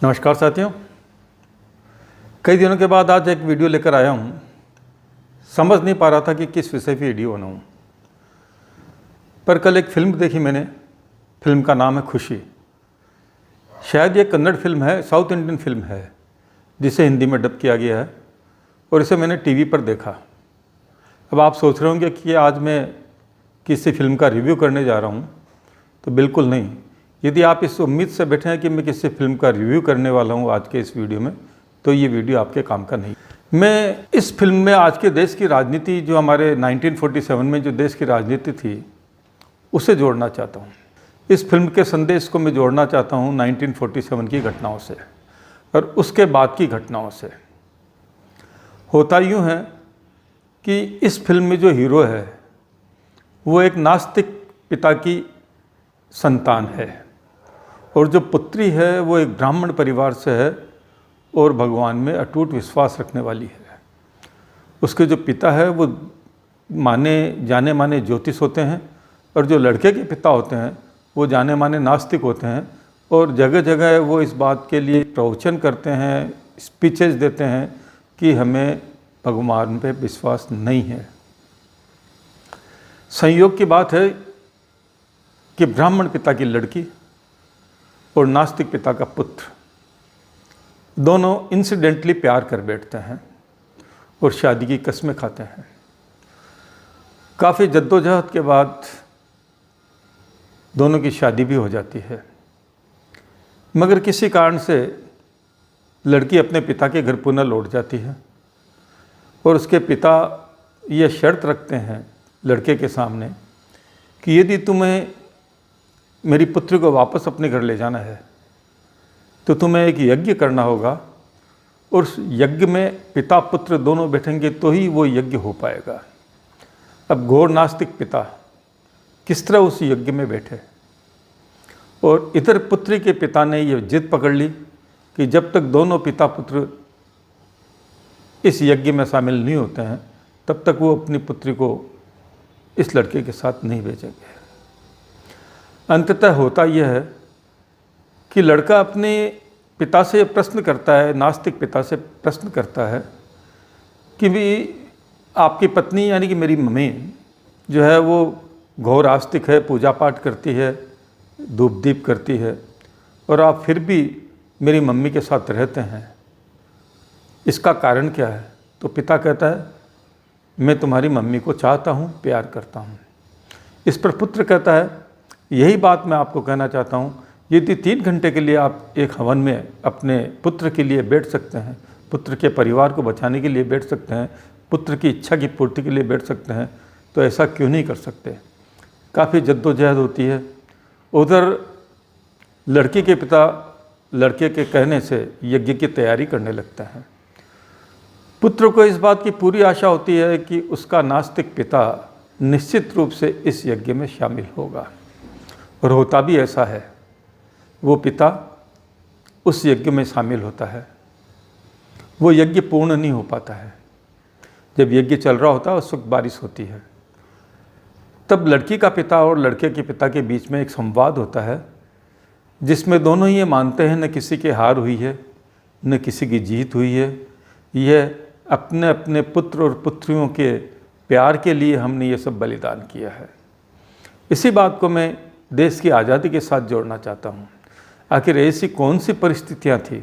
नमस्कार साथियों, कई दिनों के बाद आज एक वीडियो लेकर आया हूँ। समझ नहीं पा रहा था कि किस विषय पे वीडियो बनाऊँ, पर कल एक फ़िल्म देखी मैंने। फ़िल्म का नाम है खुशी। शायद ये कन्नड़ फिल्म है, साउथ इंडियन फिल्म है, जिसे हिंदी में डब किया गया है और इसे मैंने टीवी पर देखा। अब आप सोच रहे होंगे कि आज मैं किसी फिल्म का रिव्यू करने जा रहा हूँ, तो बिल्कुल नहीं। यदि आप इस उम्मीद से बैठे हैं कि मैं किसी फिल्म का रिव्यू करने वाला हूँ आज के इस वीडियो में, तो ये वीडियो आपके काम का नहीं। मैं इस फिल्म में आज के देश की राजनीति, जो हमारे 1947 में जो देश की राजनीति थी, उसे जोड़ना चाहता हूँ। इस फिल्म के संदेश को मैं जोड़ना चाहता हूँ 1947 की घटनाओं से और उसके बाद की घटनाओं से। होता यूँ है कि इस फिल्म में जो हीरो है वो एक नास्तिक पिता की संतान है और जो पुत्री है वो एक ब्राह्मण परिवार से है और भगवान में अटूट विश्वास रखने वाली है। उसके जो पिता है वो जाने माने ज्योतिष होते हैं और जो लड़के के पिता होते हैं वो जाने माने नास्तिक होते हैं और जगह जगह वो इस बात के लिए प्रवचन करते हैं, स्पीचेस देते हैं कि हमें भगवान पे विश्वास नहीं है। संयोग की बात है कि ब्राह्मण पिता की लड़की और नास्तिक पिता का पुत्र दोनों इंसिडेंटली प्यार कर बैठते हैं और शादी की कस्में खाते हैं। काफ़ी जद्दोजहद के बाद दोनों की शादी भी हो जाती है, मगर किसी कारण से लड़की अपने पिता के घर पुनः लौट जाती है और उसके पिता ये शर्त रखते हैं लड़के के सामने कि यदि तुम्हें मेरी पुत्री को वापस अपने घर ले जाना है तो तुम्हें एक यज्ञ करना होगा और उस यज्ञ में पिता पुत्र दोनों बैठेंगे तो ही वो यज्ञ हो पाएगा। अब घोर नास्तिक पिता किस तरह उस यज्ञ में बैठे और इधर पुत्री के पिता ने ये जिद पकड़ ली कि जब तक दोनों पिता पुत्र इस यज्ञ में शामिल नहीं होते हैं तब तक वो अपनी पुत्री को इस लड़के के साथ नहीं भेजेंगे। अंततः होता यह है कि लड़का अपने पिता से प्रश्न करता है, नास्तिक पिता से प्रश्न करता है कि भी आपकी पत्नी यानी कि मेरी मम्मी जो है वो घोर आस्तिक है, पूजा पाठ करती है, धूप दीप करती है और आप फिर भी मेरी मम्मी के साथ रहते हैं, इसका कारण क्या है? तो पिता कहता है मैं तुम्हारी मम्मी को चाहता हूँ, प्यार करता हूँ। इस पर पुत्र कहता है यही बात मैं आपको कहना चाहता हूँ, यदि 3 घंटे के लिए आप एक हवन में अपने पुत्र के लिए बैठ सकते हैं, पुत्र के परिवार को बचाने के लिए बैठ सकते हैं, पुत्र की इच्छा की पूर्ति के लिए बैठ सकते हैं, तो ऐसा क्यों नहीं कर सकते। काफ़ी जद्दोजहद होती है। उधर लड़की के पिता लड़के के कहने से यज्ञ की तैयारी करने लगते हैं। पुत्र को इस बात की पूरी आशा होती है कि उसका नास्तिक पिता निश्चित रूप से इस यज्ञ में शामिल होगा और होता भी ऐसा है। वो पिता उस यज्ञ में शामिल होता है। वो यज्ञ पूर्ण नहीं हो पाता है। जब यज्ञ चल रहा होता है उस वक्त बारिश होती है। तब लड़की का पिता और लड़के के पिता के बीच में एक संवाद होता है जिसमें दोनों ये मानते हैं न किसी की हार हुई है न किसी की जीत हुई है। यह अपने अपने पुत्र और पुत्रियों के प्यार के लिए हमने ये सब बलिदान किया है। इसी बात को मैं देश की आज़ादी के साथ जोड़ना चाहता हूँ। आखिर ऐसी कौन सी परिस्थितियाँ थी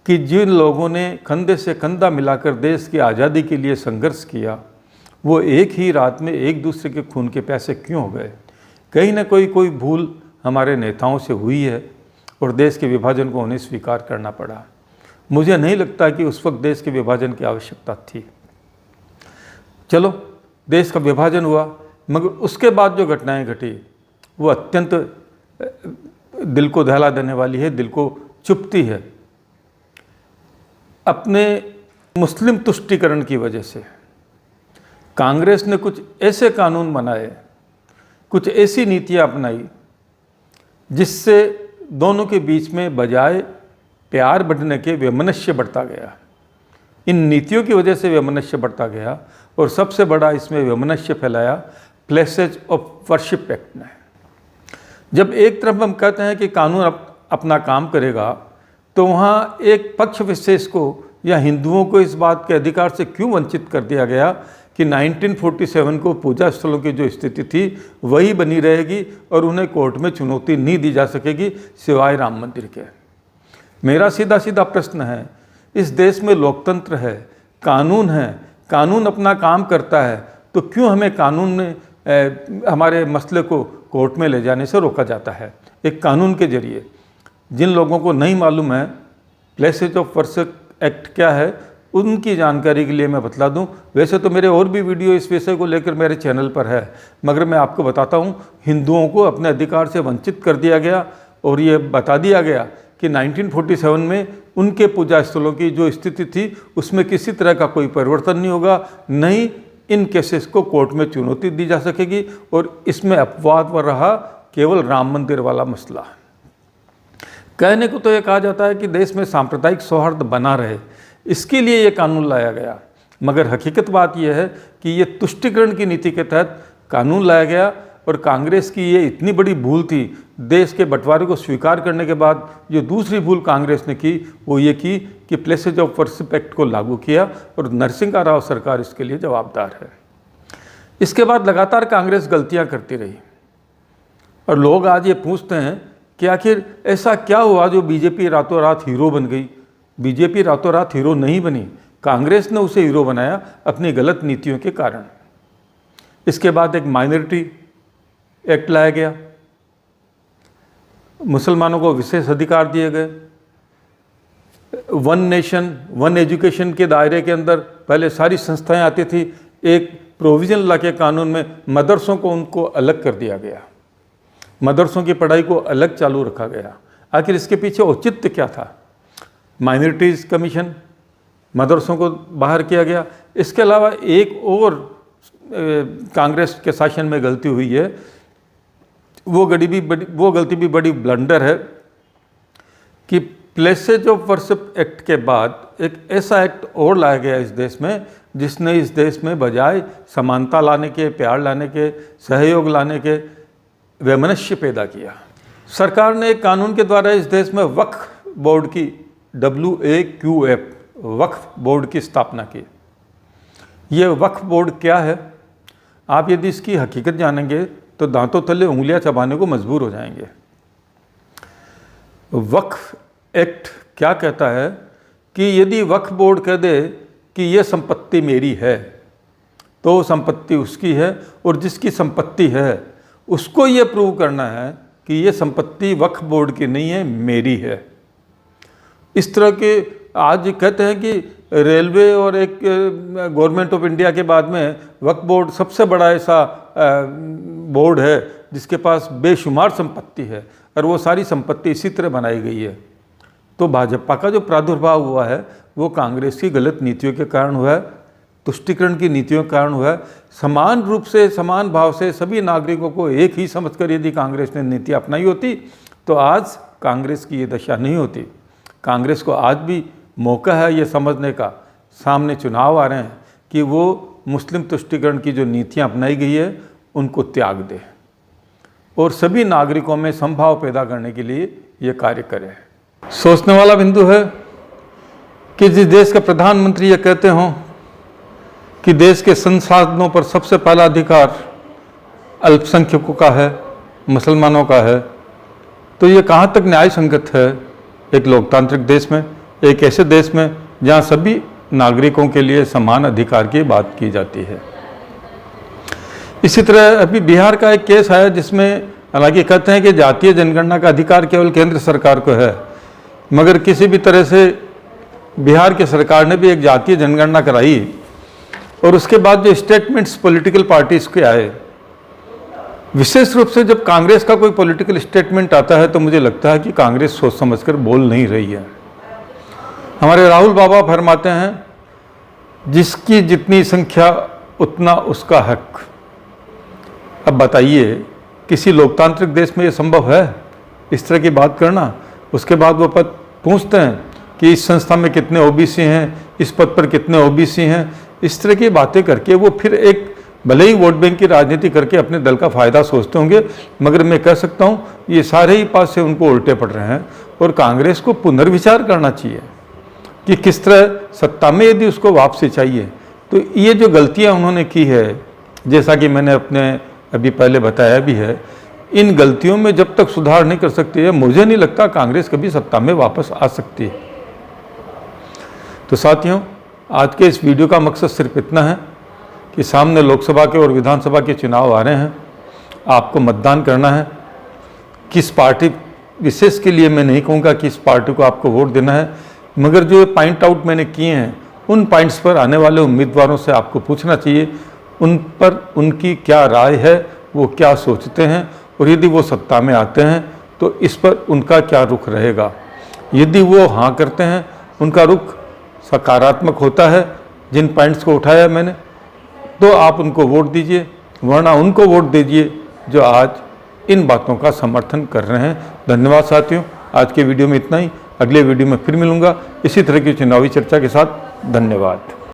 कि जिन लोगों ने कंधे से कंधा मिलाकर देश की आज़ादी के लिए संघर्ष किया वो एक ही रात में एक दूसरे के खून के प्यासे क्यों हो गए? कहीं ना कोई भूल हमारे नेताओं से हुई है और देश के विभाजन को उन्हें स्वीकार करना पड़ा। मुझे नहीं लगता कि उस वक्त देश के विभाजन की आवश्यकता थी। चलो, देश का विभाजन हुआ, मगर उसके बाद जो घटनाएं घटी वो अत्यंत दिल को दहला देने वाली है, दिल को चुभती है। अपने मुस्लिम तुष्टीकरण की वजह से कांग्रेस ने कुछ ऐसे कानून बनाए, कुछ ऐसी नीतियां अपनाई जिससे दोनों के बीच में बजाय प्यार बढ़ने के वैमनस्य बढ़ता गया। इन नीतियों की वजह से वैमनस्य बढ़ता गया और सबसे बड़ा इसमें वैमनस्य फैलाया प्लेसेज ऑफ वर्शिप एक्ट ने। जब एक तरफ हम कहते हैं कि कानून अपना काम करेगा तो वहाँ एक पक्ष विशेष को या हिंदुओं को इस बात के अधिकार से क्यों वंचित कर दिया गया कि 1947 को पूजा स्थलों की जो स्थिति थी वही बनी रहेगी और उन्हें कोर्ट में चुनौती नहीं दी जा सकेगी सिवाय राम मंदिर के। मेरा सीधा सीधा प्रश्न है, इस देश में लोकतंत्र है, कानून है, कानून अपना काम करता है, तो क्यों हमें कानून में हमारे मसले को कोर्ट में ले जाने से रोका जाता है? एक कानून के जरिए जिन लोगों को नहीं मालूम है प्लेसेज ऑफ वर्शिप एक्ट क्या है, उनकी जानकारी के लिए मैं बतला दूं। वैसे तो मेरे और भी वीडियो इस विषय को लेकर मेरे चैनल पर है, मगर मैं आपको बताता हूं, हिंदुओं को अपने अधिकार से वंचित कर दिया गया और ये बता दिया गया कि 1947 में उनके पूजा स्थलों की जो स्थिति थी उसमें किसी तरह का कोई परिवर्तन नहीं होगा, नहीं इन केसेस को कोर्ट में चुनौती दी जा सकेगी। और इसमें अपवाद रहा केवल राम मंदिर वाला मसला। कहने को तो ये कहा जाता है कि देश में सांप्रदायिक सौहार्द बना रहे, इसके लिए ये कानून लाया गया, मगर हकीकत बात यह है कि ये तुष्टिकरण की नीति के तहत कानून लाया गया। और कांग्रेस की ये इतनी बड़ी भूल थी, देश के बंटवारे को स्वीकार करने के बाद जो दूसरी भूल कांग्रेस ने की वो ये की कि प्लेसेज ऑफ वर्शिप एक्ट को लागू किया और नरसिंह राव सरकार इसके लिए जवाबदार है। इसके बाद लगातार कांग्रेस गलतियां करती रही और लोग आज ये पूछते हैं कि आखिर ऐसा क्या हुआ जो बीजेपी रातों रात हीरो बन गई। बीजेपी रातों रात हीरो नहीं बनी, कांग्रेस ने उसे हीरो बनाया अपनी गलत नीतियों के कारण। इसके बाद एक माइनॉरिटी एक्ट लाया गया, मुसलमानों को विशेष अधिकार दिए गए। वन नेशन वन एजुकेशन के दायरे के अंदर पहले सारी संस्थाएं आती थी, एक प्रोविजन ला के कानून में मदरसों को उनको अलग कर दिया गया, मदरसों की पढ़ाई को अलग चालू रखा गया। आखिर इसके पीछे औचित्य क्या था? माइनॉरिटीज़ कमीशन, मदरसों को बाहर किया गया। इसके अलावा एक और कांग्रेस के शासन में गलती हुई है, वो गलती भी बड़ी ब्लंडर है कि प्लेसेज ऑफ वर्शिप एक्ट के बाद एक ऐसा एक्ट और लाया गया इस देश में जिसने इस देश में बजाय समानता लाने के, प्यार लाने के, सहयोग लाने के, वैमनस्य पैदा किया। सरकार ने एक कानून के द्वारा इस देश में वक्फ बोर्ड की WAQF वक्फ बोर्ड की स्थापना की। ये वक्फ बोर्ड क्या है? आप यदि इसकी हकीकत जानेंगे तो दांतों तले उंगलियां चबाने को मजबूर हो जाएंगे। वक्फ एक्ट क्या कहता है कि यदि वक्फ बोर्ड कह दे कि ये संपत्ति मेरी है तो संपत्ति उसकी है, और जिसकी संपत्ति है उसको ये प्रूव करना है कि ये संपत्ति वक्फ बोर्ड की नहीं है, मेरी है। इस तरह के आज कहते हैं कि रेलवे और एक गवर्नमेंट ऑफ इंडिया के बाद में वक्फ बोर्ड सबसे बड़ा ऐसा बोर्ड है जिसके पास बेशुमार संपत्ति है, और वो सारी संपत्ति इसी तरह बनाई गई है। तो भाजपा का जो प्रादुर्भाव हुआ है वो कांग्रेस की गलत नीतियों के कारण हुआ है, तुष्टिकरण की नीतियों के कारण हुआ है। समान रूप से, समान भाव से सभी नागरिकों को एक ही समझकर यदि कांग्रेस ने नीति अपनाई होती तो आज कांग्रेस की ये दशा नहीं होती। कांग्रेस को आज भी मौका है ये समझने का, सामने चुनाव आ रहे हैं, कि वो मुस्लिम तुष्टिकरण की जो नीतियाँ अपनाई गई है उनको त्याग दे और सभी नागरिकों में संभाव पैदा करने के लिए ये कार्य करे। सोचने वाला बिंदु है कि जिस देश का प्रधानमंत्री ये कहते हों कि देश के संसाधनों पर सबसे पहला अधिकार अल्पसंख्यकों का है, मुसलमानों का है, तो ये कहाँ तक न्याय संगत है एक लोकतांत्रिक देश में, एक ऐसे देश में जहाँ सभी नागरिकों के लिए समान अधिकार की बात की जाती है। इसी तरह अभी बिहार का एक केस आया जिसमें हालांकि कहते हैं कि जातीय जनगणना का अधिकार केवल केंद्र सरकार को है, मगर किसी भी तरह से बिहार की सरकार ने भी एक जातीय जनगणना कराई और उसके बाद जो स्टेटमेंट्स पॉलिटिकल पार्टीज के आए, विशेष रूप से जब कांग्रेस का कोई पॉलिटिकल स्टेटमेंट आता है तो मुझे लगता है कि कांग्रेस सोच समझकर बोल नहीं रही है। हमारे राहुल बाबा फरमाते हैं जिसकी जितनी संख्या उतना उसका हक। अब बताइए किसी लोकतांत्रिक देश में ये संभव है इस तरह की बात करना? उसके बाद वो पद पूछते हैं कि इस संस्था में कितने ओबीसी हैं, इस पद पर कितने ओबीसी हैं। इस तरह की बातें करके वो फिर एक भले ही वोट बैंक की राजनीति करके अपने दल का फ़ायदा सोचते होंगे, मगर मैं कह सकता हूँ ये सारे ही पास से उनको उल्टे पड़ रहे हैं और कांग्रेस को पुनर्विचार करना चाहिए कि किस तरह सत्ता में यदि उसको वापसी चाहिए। तो ये जो गलतियां उन्होंने की है, जैसा कि मैंने अपने अभी पहले बताया भी है, इन गलतियों में जब तक सुधार नहीं कर सकती है, मुझे नहीं लगता कांग्रेस कभी सत्ता में वापस आ सकती है। तो साथियों, आज के इस वीडियो का मकसद सिर्फ इतना है कि सामने लोकसभा के और विधानसभा के चुनाव आ रहे हैं, आपको मतदान करना है। किस पार्टी विशेष के लिए मैं नहीं कहूँगा कि इस पार्टी को आपको वोट देना है, मगर जो पॉइंट आउट मैंने किए हैं उन पॉइंट्स पर आने वाले उम्मीदवारों से आपको पूछना चाहिए, उन पर उनकी क्या राय है, वो क्या सोचते हैं, और यदि वो सत्ता में आते हैं तो इस पर उनका क्या रुख रहेगा। यदि वो हाँ करते हैं, उनका रुख सकारात्मक होता है जिन पॉइंट्स को उठाया मैंने, तो आप उनको वोट दीजिए, वरना उनको वोट दीजिए जो आज इन बातों का समर्थन कर रहे हैं। धन्यवाद साथियों, आज के वीडियो में इतना ही। अगले वीडियो में फिर मिलूंगा इसी तरह की चुनावी चर्चा के साथ। धन्यवाद।